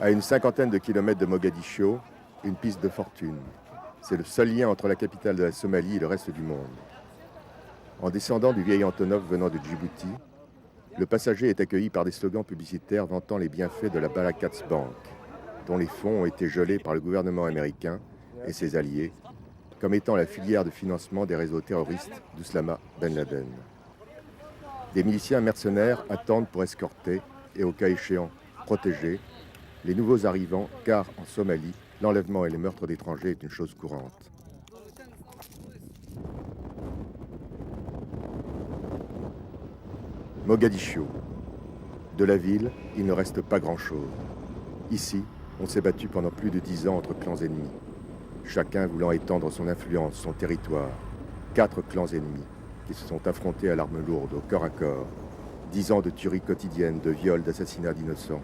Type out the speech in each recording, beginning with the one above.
À une cinquantaine de kilomètres de Mogadiscio, une piste de fortune. C'est le seul lien entre la capitale de la Somalie et le reste du monde. En descendant du vieil Antonov venant de Djibouti, le passager est accueilli par des slogans publicitaires vantant les bienfaits de la Barakats Bank, dont les fonds ont été gelés par le gouvernement américain et ses alliés, comme étant la filière de financement des réseaux terroristes d'Ouslama Ben Laden. Des miliciens mercenaires attendent pour escorter et, au cas échéant, protéger les nouveaux arrivants, car en Somalie, l'enlèvement et les meurtres d'étrangers est une chose courante. Mogadiscio. De la ville, il ne reste pas grand-chose. Ici, on s'est battu pendant plus de 10 ans entre clans ennemis, chacun voulant étendre son influence, son territoire. 4 clans ennemis qui se sont affrontés à l'arme lourde, au corps à corps. 10 ans de tueries quotidiennes, de viols, d'assassinats d'innocents.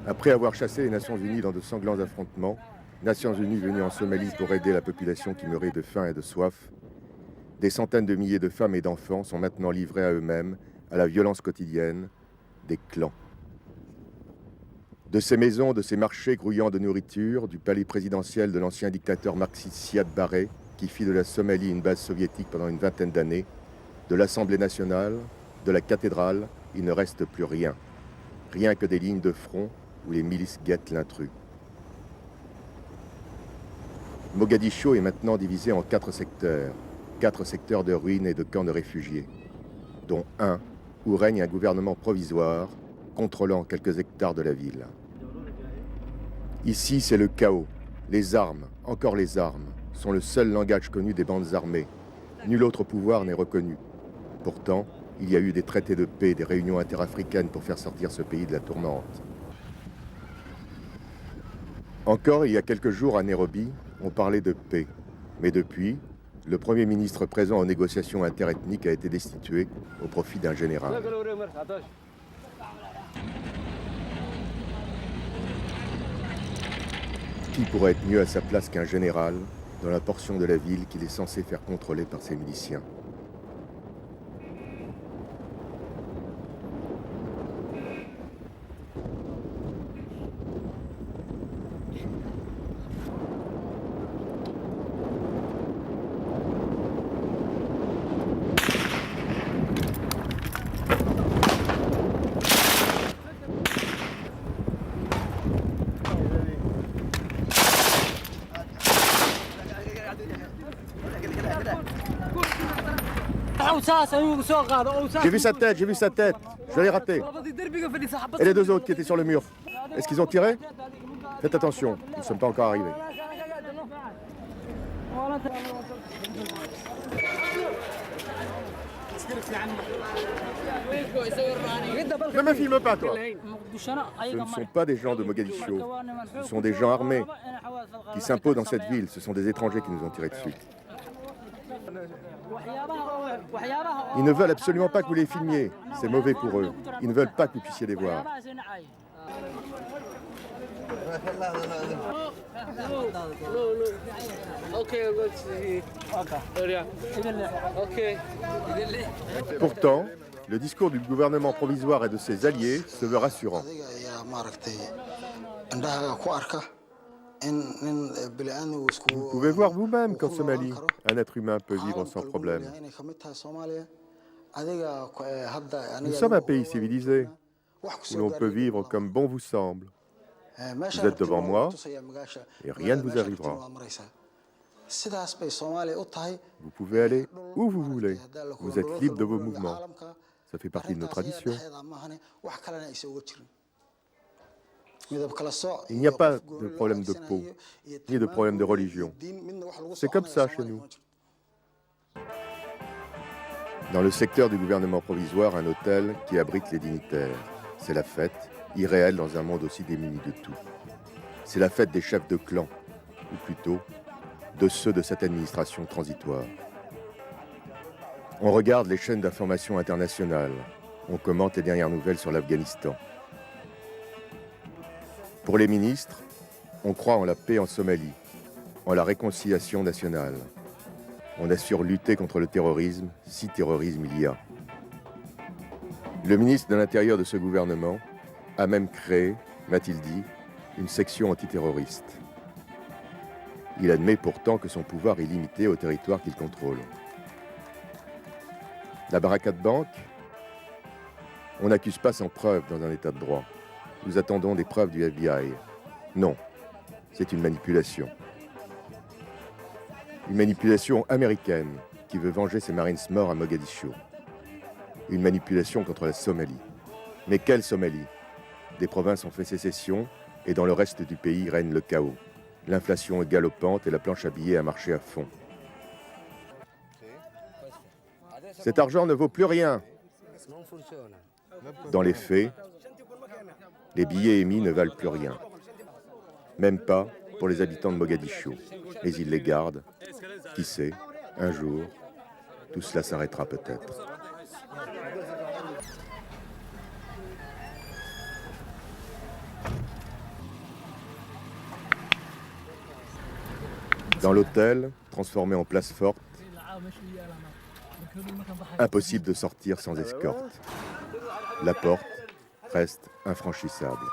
Après avoir chassé les Nations Unies dans de sanglants affrontements, Nations Unies venues en Somalie pour aider la population qui meurait de faim et de soif, des centaines de milliers de femmes et d'enfants sont maintenant livrés à eux-mêmes, à la violence quotidienne des clans. De ces maisons, de ces marchés grouillant de nourriture, du palais présidentiel de l'ancien dictateur marxiste Siad Barre, qui fit de la Somalie une base soviétique pendant une vingtaine d'années, de l'Assemblée nationale, de la cathédrale, il ne reste plus rien. Rien que des lignes de front où les milices guettent l'intrus. Mogadiscio est maintenant divisé en 4 secteurs de ruines et de camps de réfugiés, dont un où règne un gouvernement provisoire contrôlant quelques hectares de la ville. Ici, c'est le chaos. Les armes, encore les armes, sont le seul langage connu des bandes armées. Nul autre pouvoir n'est reconnu. Pourtant, il y a eu des traités de paix, des réunions interafricaines pour faire sortir ce pays de la tourmente. Encore il y a quelques jours à Nairobi, on parlait de paix. Mais depuis, le Premier ministre présent aux négociations interethniques a été destitué au profit d'un général. Qui pourrait être mieux à sa place qu'un général dans la portion de la ville qu'il est censé faire contrôler par ses miliciens? J'ai vu sa tête, je l'ai raté. Et les 2 autres qui étaient sur le mur, est-ce qu'ils ont tiré? Faites attention, nous ne sommes pas encore arrivés. Ne me filme pas, toi. Ce ne sont pas des gens de Mogadiscio, ce sont des gens armés qui s'imposent dans cette ville. Ce sont des étrangers qui nous ont tiré dessus. Ils ne veulent absolument pas que vous les filmiez. C'est mauvais pour eux. Ils ne veulent pas que vous puissiez les voir. Pourtant, le discours du gouvernement provisoire et de ses alliés se veut rassurant. Vous pouvez voir vous-même qu'en Somalie, un être humain peut vivre sans problème. Nous sommes un pays civilisé, où l'on peut vivre comme bon vous semble. Vous êtes devant moi, et rien ne vous arrivera. Vous pouvez aller où vous voulez. Vous êtes libre de vos mouvements. Ça fait partie de nos traditions. Il n'y a pas de problème de peau, ni de problème de religion. C'est comme ça chez nous. Dans le secteur du gouvernement provisoire, un hôtel qui abrite les dignitaires. C'est la fête, irréelle dans un monde aussi démuni de tout. C'est la fête des chefs de clan, ou plutôt de ceux de cette administration transitoire. On regarde les chaînes d'information internationales. On commente les dernières nouvelles sur l'Afghanistan. Pour les ministres, on croit en la paix en Somalie, en la réconciliation nationale. On assure lutter contre le terrorisme, si terrorisme il y a. Le ministre de l'Intérieur de ce gouvernement a même créé, m'a-t-il dit, une section antiterroriste. Il admet pourtant que son pouvoir est limité au territoire qu'il contrôle. La Barakat Bank? On n'accuse pas sans preuve dans un état de droit. Nous attendons des preuves du FBI. Non, c'est une manipulation. Une manipulation américaine qui veut venger ses Marines morts à Mogadiscio. Une manipulation contre la Somalie. Mais quelle Somalie? Des provinces ont fait sécession et dans le reste du pays règne le chaos. L'inflation est galopante et la planche à billets a marché à fond. Cet argent ne vaut plus rien. Dans les faits, les billets émis ne valent plus rien. Même pas pour les habitants de Mogadiscio. Mais ils les gardent. Qui sait, un jour, tout cela s'arrêtera peut-être. Dans l'hôtel, transformé en place forte, impossible de sortir sans escorte. La porte reste infranchissable.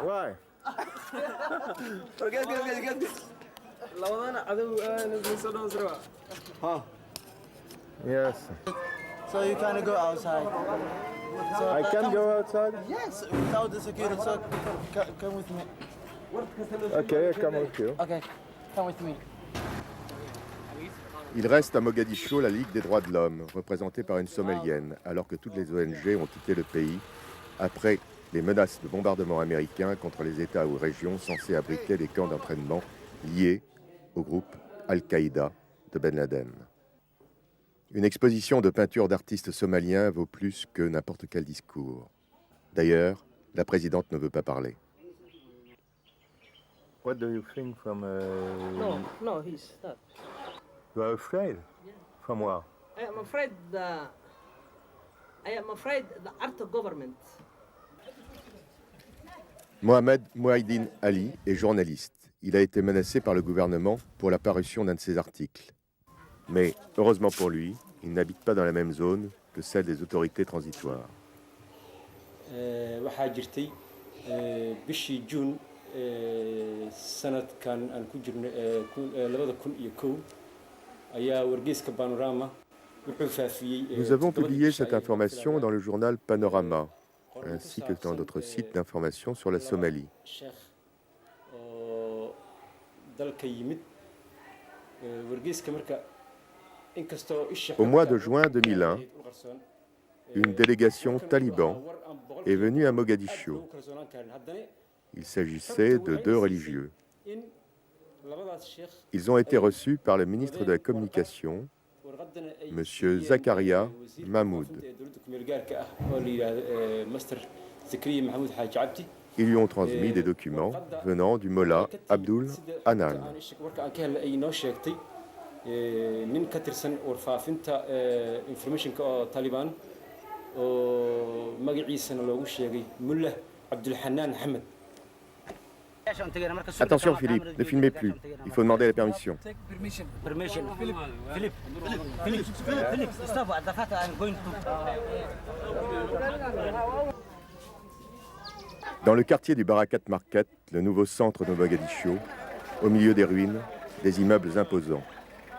Why? Yes. So you can go outside. So I can go outside? yes, without the security. So come with me. Okay, come with you. Okay, come with me. Il reste à Mogadiscio la Ligue des droits de l'homme, représentée par une Somalienne, alors que toutes les ONG ont quitté le pays après les menaces de bombardement américains contre les États ou régions censés abriter des camps d'entraînement liés au groupe Al-Qaïda de Ben Laden. Une exposition de peintures d'artistes somaliens vaut plus que n'importe quel discours. D'ailleurs, la présidente ne veut pas parler. What do you think from No, he's not. You are afraid? From what? I am afraid the art government. Mohamed Mouhidine Ali est journaliste. Il a été menacé par le gouvernement pour la parution d'un de ses articles. Mais, heureusement pour lui, il n'habite pas dans la même zone que celle des autorités transitoires. waxaa jirtay bishii Juun sanadkan aan ku jirno 2001 ayaa wargeyska Panorama wuxuu faafiyey. Nous avons publié cette information dans le journal Panorama, ainsi que dans d'autres sites d'information sur la Somalie. Cheikh oo dalka yimid wargeyska marka inkastoo isha Au mois de juin 2001, une délégation taliban est venue à Mogadiscio. Il s'agissait de deux religieux. Ils ont été reçus par le ministre de la Communication, M. Zakaria Mahmoud. Ils lui ont transmis des documents venant du mollah Abdul Hanan. nin ka tirsan warfaafinta informationka oo Taliban oo magaciisana loogu sheegay Mullah Abdulhanan Ahmed. Attention Philippe, ne filmez plus. Il faut demander la permission. Permission. Philip, stop. I'm going to. Dans le quartier du Barakat Market, le nouveau centre de Mogadiscio, au milieu des ruines, des immeubles imposants.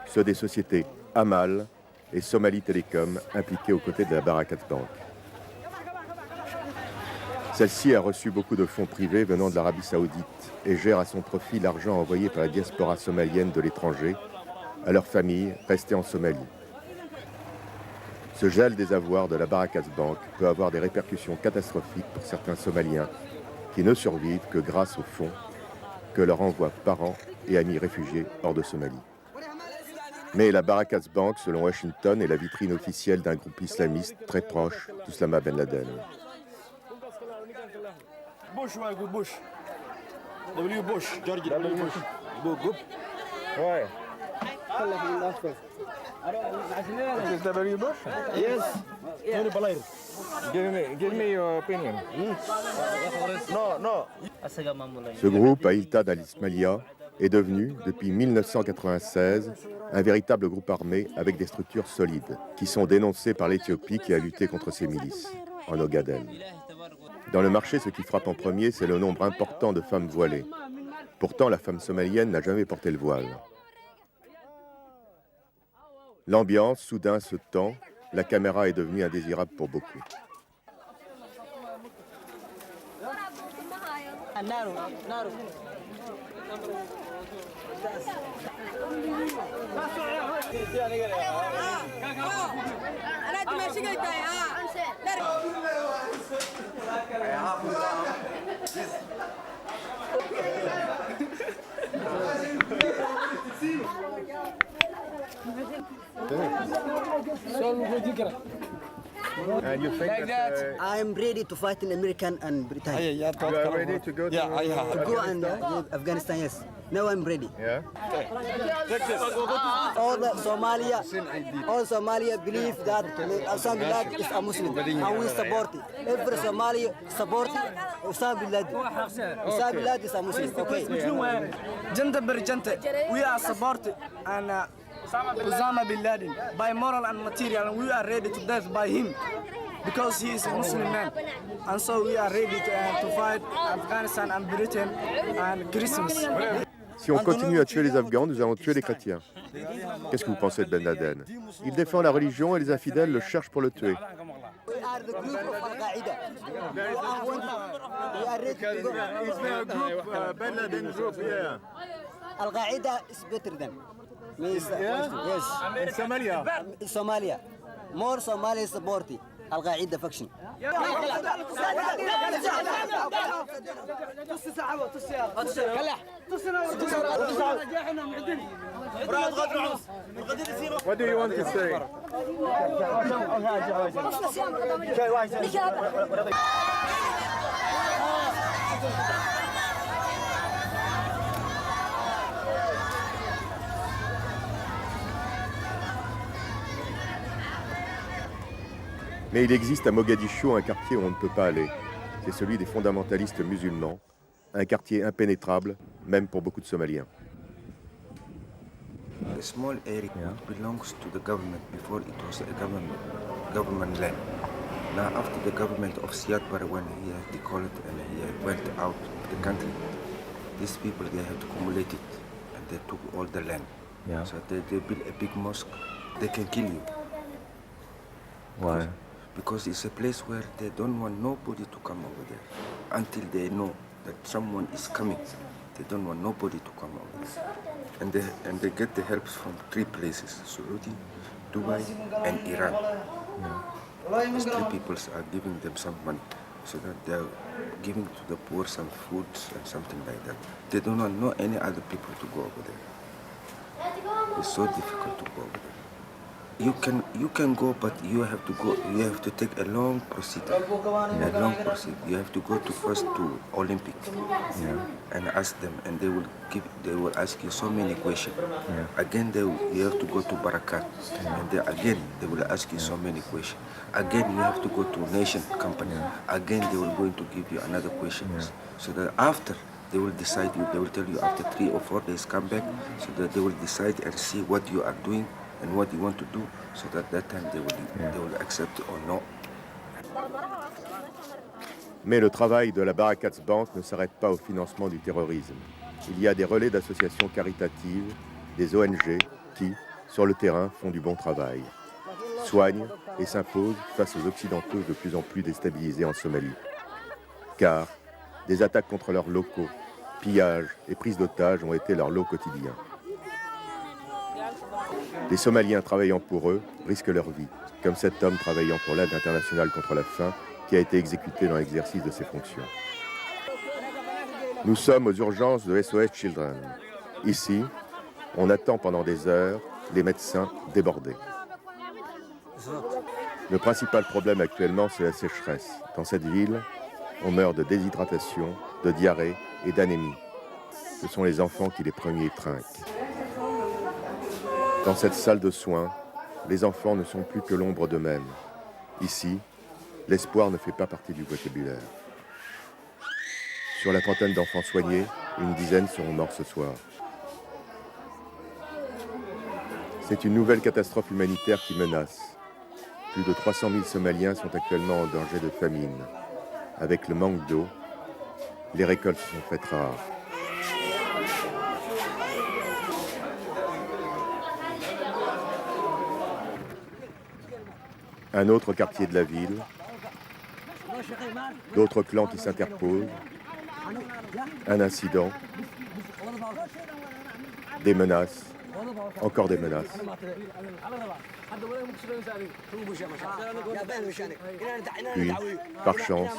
Ceux des sociétés Amal et Somali Telecom impliquées aux côtés de la Barakat Bank. Celle-ci a reçu beaucoup de fonds privés venant de l'Arabie Saoudite et gère à son profit l'argent envoyé par la diaspora somalienne de l'étranger à leurs familles restées en Somalie. Ce gel des avoirs de la Barakat Bank peut avoir des répercussions catastrophiques pour certains Somaliens qui ne survivent que grâce aux fonds que leur envoient parents et amis réfugiés hors de Somalie. Mais la Barakat Bank, selon Washington, est la vitrine officielle d'un groupe islamiste très proche d'Oussama Ben Laden. Bush, why go Bush? W. Bush, George W. Bush. Go, go. Why? This is W. Bush? Yes. Very polite. Give me your opinion. No. Ce groupe, Aïltad al-Ismaïlia, est devenu, depuis 1996, un véritable groupe armé avec des structures solides, qui sont dénoncées par l'Éthiopie qui a lutté contre ces milices, en Ogaden. Dans le marché, ce qui frappe en premier, c'est le nombre important de femmes voilées. Pourtant, la femme somalienne n'a jamais porté le voile. L'ambiance, soudain, se tend. La caméra est devenue indésirable pour beaucoup. And you think that I'm ready to fight in American and Britain. you are ready to go to To go and Afghanistan, yes. Now I'm ready. Yeah? All Somalia believe that Osama bin Laden is a Muslim, and we support it. Every Somali support Osama bin Laden. Osama bin Laden is a Muslim. Okay. We are supported and Osama bin Laden by moral and material, and we are ready to death by him because he is a Muslim man. And so we are ready to fight Afghanistan and Britain and Christmas. Si on continue à tuer les Afghans, nous allons tuer les chrétiens. Qu'est-ce que vous pensez de Ben Laden? Il défend la religion et les infidèles le cherchent pour le tuer. We are the group of Al-Qaeda. We are ready to go. Ben Laden group, yeah. Al-Qaeda is better than. Means, yes. In Somalia. In Somalia. More Somalia support Al-Qaeda faction. What do you want to say? Mais il existe à Mogadiscio un quartier où on ne peut pas aller. C'est celui des fondamentalistes musulmans, un quartier impénétrable, même pour beaucoup de Somaliens. A small area belongs to the government before it was a government land. Now after the government of Siad Barre, when he had declared and he went out of the country, these people, they had accumulated and they took all the land. Yeah. So they built a big mosque. They can kill you. Why? Because it's a place where they don't want nobody to come over there until they know that someone is coming. They don't want nobody to come over there. And they get the help from 3 places: Saudi, Dubai, and Iran. These 3 people are giving them some money so that they're giving to the poor some foods and something like that. They do not know any other people to go over there. It's so difficult to go over there. You can go, but you have to go. You have to take a long procedure. A long procedure. You have to go first to Olympic, and ask them, and they will ask you so many questions. Again, you have to go to Barakat, and they will ask you so many questions. Again, you have to go to Nation Company. Again, they will going to give you another question. So that after they will decide you, they will tell you after 3 or 4 days come back, so that they will decide and see what you are doing and what you want to do, so that time they will accept or no. Mais le travail de la Barakats Bank ne s'arrête pas au financement du terrorisme. Il y a des relais d'associations caritatives, des ONG qui, sur le terrain, font du bon travail, soignent et s'imposent face aux Occidentaux de plus en plus déstabilisés en Somalie. Car des attaques contre leurs locaux, pillages et prises d'otages ont été leur lot quotidien. Les Somaliens travaillant pour eux risquent leur vie, comme cet homme travaillant pour l'aide internationale contre la faim qui a été exécuté dans l'exercice de ses fonctions. Nous sommes aux urgences de SOS Children. Ici, on attend pendant des heures les médecins débordés. Le principal problème actuellement, c'est la sécheresse. Dans cette ville, on meurt de déshydratation, de diarrhée et d'anémie. Ce sont les enfants qui les premiers trinquent. Dans cette salle de soins, les enfants ne sont plus que l'ombre d'eux-mêmes. Ici, l'espoir ne fait pas partie du vocabulaire. Sur la trentaine d'enfants soignés, une dizaine seront morts ce soir. C'est une nouvelle catastrophe humanitaire qui menace. Plus de 300 000 Somaliens sont actuellement en danger de famine. Avec le manque d'eau, les récoltes se sont faites rares. Un autre quartier de la ville, d'autres clans qui s'interposent, un incident, des menaces, encore des menaces. Puis, par chance,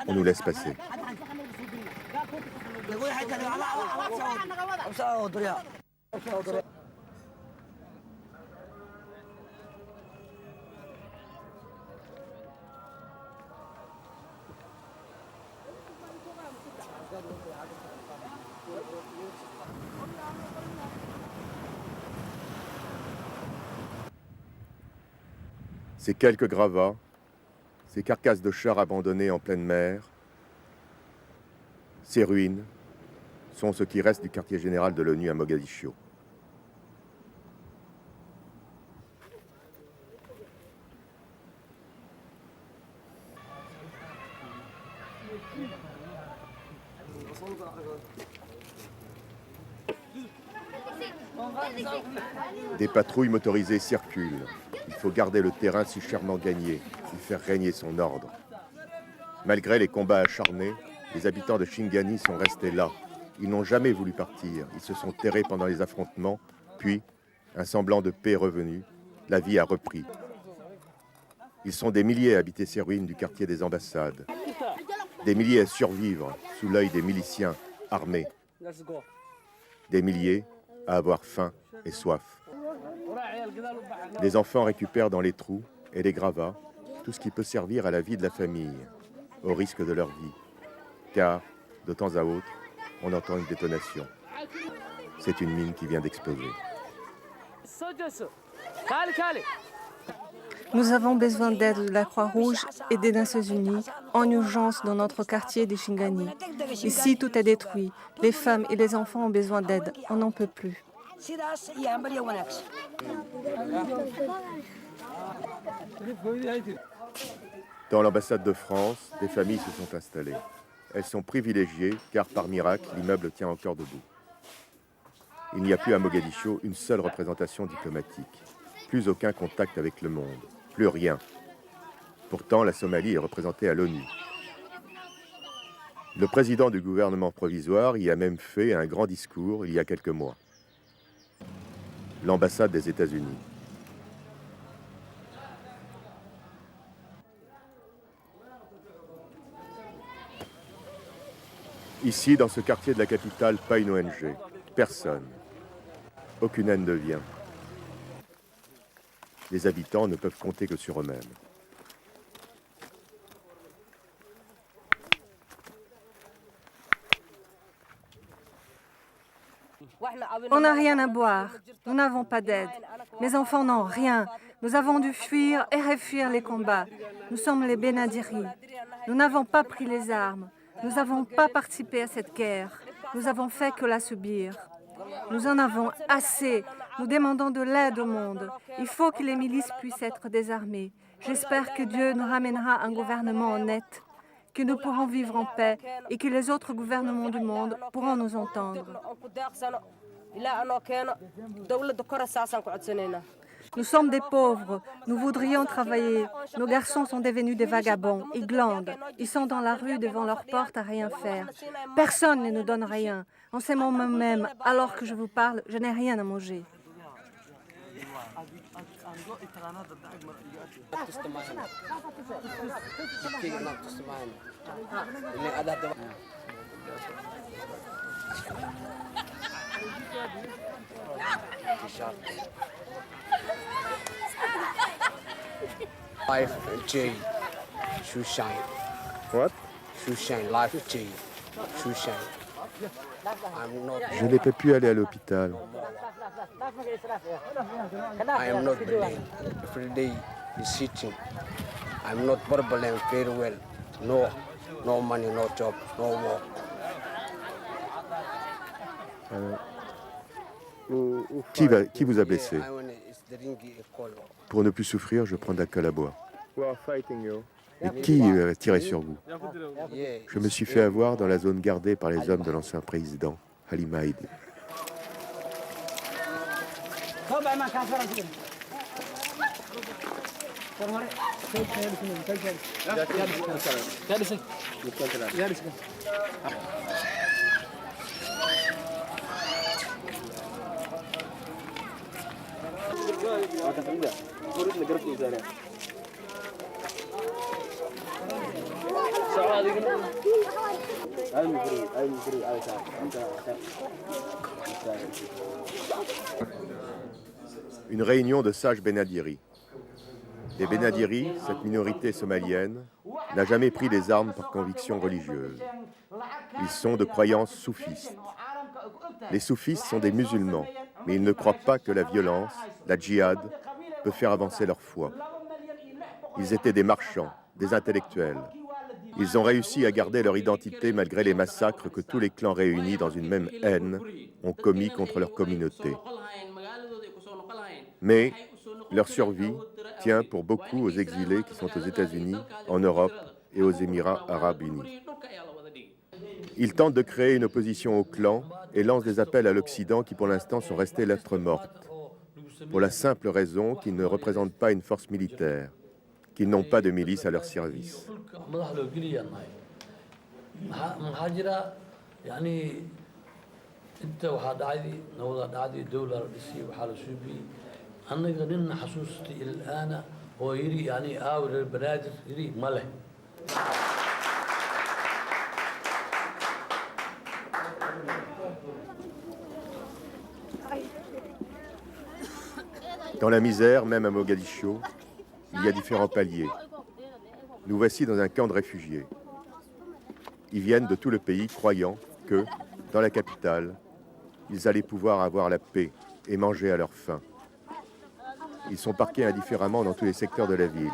on nous laisse passer. Ces quelques gravats, ces carcasses de chars abandonnés en pleine mer, ces ruines sont ce qui reste du quartier général de l'ONU à Mogadiscio. Des patrouilles motorisées circulent. Il faut garder le terrain si chèrement gagné et faire régner son ordre. Malgré les combats acharnés, les habitants de Shingani sont restés là. Ils n'ont jamais voulu partir. Ils se sont terrés pendant les affrontements. Puis, un semblant de paix est revenu. La vie a repris. Ils sont des milliers à habiter ces ruines du quartier des ambassades. Des milliers à survivre sous l'œil des miliciens armés. Des milliers à avoir faim et soif. Les enfants récupèrent dans les trous et les gravats tout ce qui peut servir à la vie de la famille, au risque de leur vie. Car, de temps à autre, on entend une détonation. C'est une mine qui vient d'exploser. Nous avons besoin d'aide de la Croix-Rouge et des Nations Unies en urgence dans notre quartier de Shingani. Ici, tout est détruit. Les femmes et les enfants ont besoin d'aide. On n'en peut plus. Dans l'ambassade de France, des familles se sont installées. Elles sont privilégiées car, par miracle, l'immeuble tient encore debout. Il n'y a plus à Mogadiscio une seule représentation diplomatique. Plus aucun contact avec le monde. Plus rien. Pourtant, la Somalie est représentée à l'ONU. Le président du gouvernement provisoire y a même fait un grand discours il y a quelques mois. L'ambassade des États-Unis. Ici, dans ce quartier de la capitale, pas une ONG. Personne. Aucune aide ne vient. Les habitants ne peuvent compter que sur eux-mêmes. On n'a rien à boire. Nous n'avons pas d'aide. Mes enfants n'ont rien. Nous avons dû fuir et refuir les combats. Nous sommes les Benadiri. Nous n'avons pas pris les armes. Nous n'avons pas participé à cette guerre. Nous avons fait que la subir. Nous en avons assez. Nous demandons de l'aide au monde. Il faut que les milices puissent être désarmées. J'espère que Dieu nous ramènera un gouvernement honnête, que nous pourrons vivre en paix et que les autres gouvernements du monde pourront nous entendre. Nous sommes des pauvres, nous voudrions travailler. Nos garçons sont devenus des vagabonds, ils glandent. Ils sont dans la rue devant leur porte à rien faire. Personne ne nous donne rien. En ce moment même, alors que je vous parle, je n'ai rien à manger. Life J. Shoeshine. What? Shoeshine. Life J. Shoeshine. Je n'ai pas pu aller à l'hôpital. I am not blind. Every day is sitting. I'm not burbling very well. No money, no job, no work. Qui vous a blessé? Pour ne plus souffrir, je prends de l'alcool à boire. Et qui a tiré sur vous? Je me suis fait avoir dans la zone gardée par les hommes de l'ancien président, Halim Haïdi. Une réunion de sages Benadiri. Les Benadiri, cette minorité somalienne, n'a jamais pris les armes par conviction religieuse. Ils sont de croyances soufistes. Les soufistes sont des musulmans, mais ils ne croient pas que la violence, la djihad, peut faire avancer leur foi. Ils étaient des marchands, des intellectuels. Ils ont réussi à garder leur identité malgré les massacres que tous les clans réunis dans une même haine ont commis contre leur communauté. Mais leur survie tient pour beaucoup aux exilés qui sont aux États-Unis, en Europe et aux Émirats arabes unis. Ils tentent de créer une opposition aux clans et lancent des appels à l'Occident qui pour l'instant sont restés lettres mortes, pour la simple raison qu'ils ne représentent pas une force militaire, qu'ils n'ont pas de milice à leur service. Dans la misère, même à Mogadiscio, il y a différents paliers. Nous voici dans un camp de réfugiés. Ils viennent de tout le pays croyant que, dans la capitale, ils allaient pouvoir avoir la paix et manger à leur faim. Ils sont parqués indifféremment dans tous les secteurs de la ville.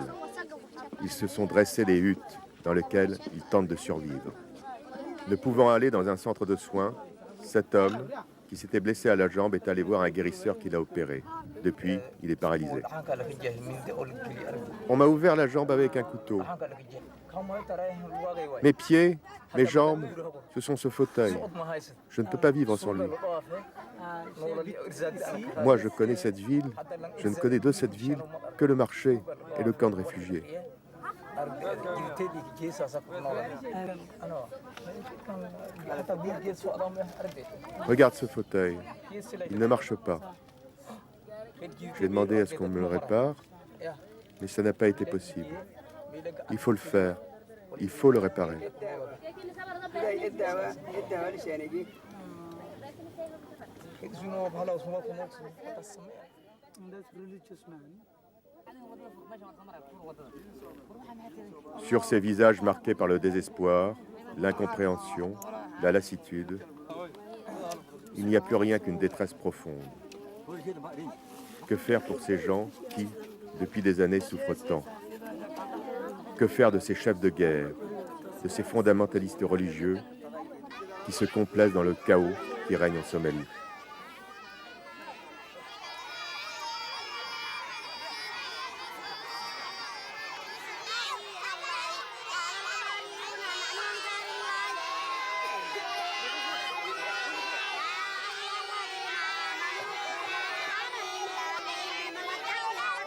Ils se sont dressés des huttes dans lesquelles ils tentent de survivre. Ne pouvant aller dans un centre de soins, cet homme, qui s'était blessé à la jambe, est allé voir un guérisseur qui l'a opéré. Depuis, il est paralysé. On m'a ouvert la jambe avec un couteau. Mes pieds, mes jambes, ce sont ce fauteuil. Je ne peux pas vivre sans lui. Moi, je connais cette ville. Je ne connais de cette ville que le marché et le camp de réfugiés. Regarde ce fauteuil. Il ne marche pas. J'ai demandé à ce qu'on me le répare, mais ça n'a pas été possible. Il faut le faire. Il faut le réparer. Sur ces visages marqués par le désespoir, l'incompréhension, la lassitude, il n'y a plus rien qu'une détresse profonde. Que faire pour ces gens qui, depuis des années, souffrent tant? Que faire de ces chefs de guerre, de ces fondamentalistes religieux qui se complaisent dans le chaos qui règne en Somalie?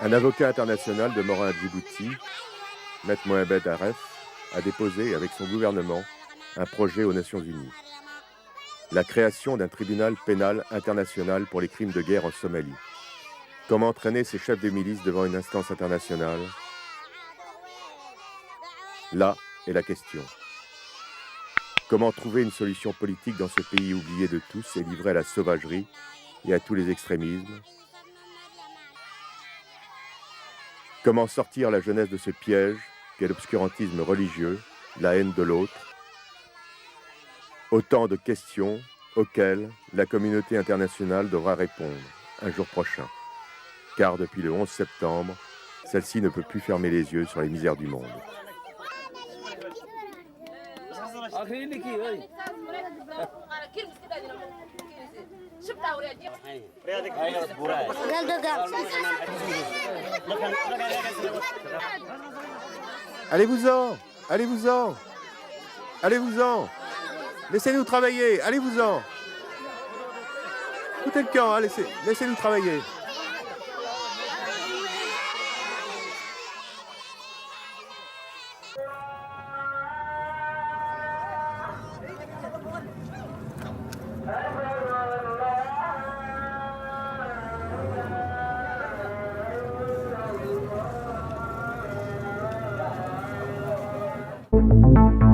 Un avocat international demeurant à Djibouti, Maître Mohamed Aref, a déposé avec son gouvernement un projet aux Nations Unies. La création d'un tribunal pénal international pour les crimes de guerre en Somalie. Comment entraîner ces chefs de milice devant une instance internationale? Là est la question. Comment trouver une solution politique dans ce pays oublié de tous et livré à la sauvagerie et à tous les extrémismes? Comment sortir la jeunesse de ce piège qu'est l'obscurantisme religieux, la haine de l'autre? Autant de questions auxquelles la communauté internationale devra répondre un jour prochain. Car depuis le 11 septembre, celle-ci ne peut plus fermer les yeux sur les misères du monde. Allez-vous-en, allez-vous-en, allez-vous-en. Laissez-nous travailler, allez-vous-en. Foutez le camp, hein, laissez-nous travailler. Thank you.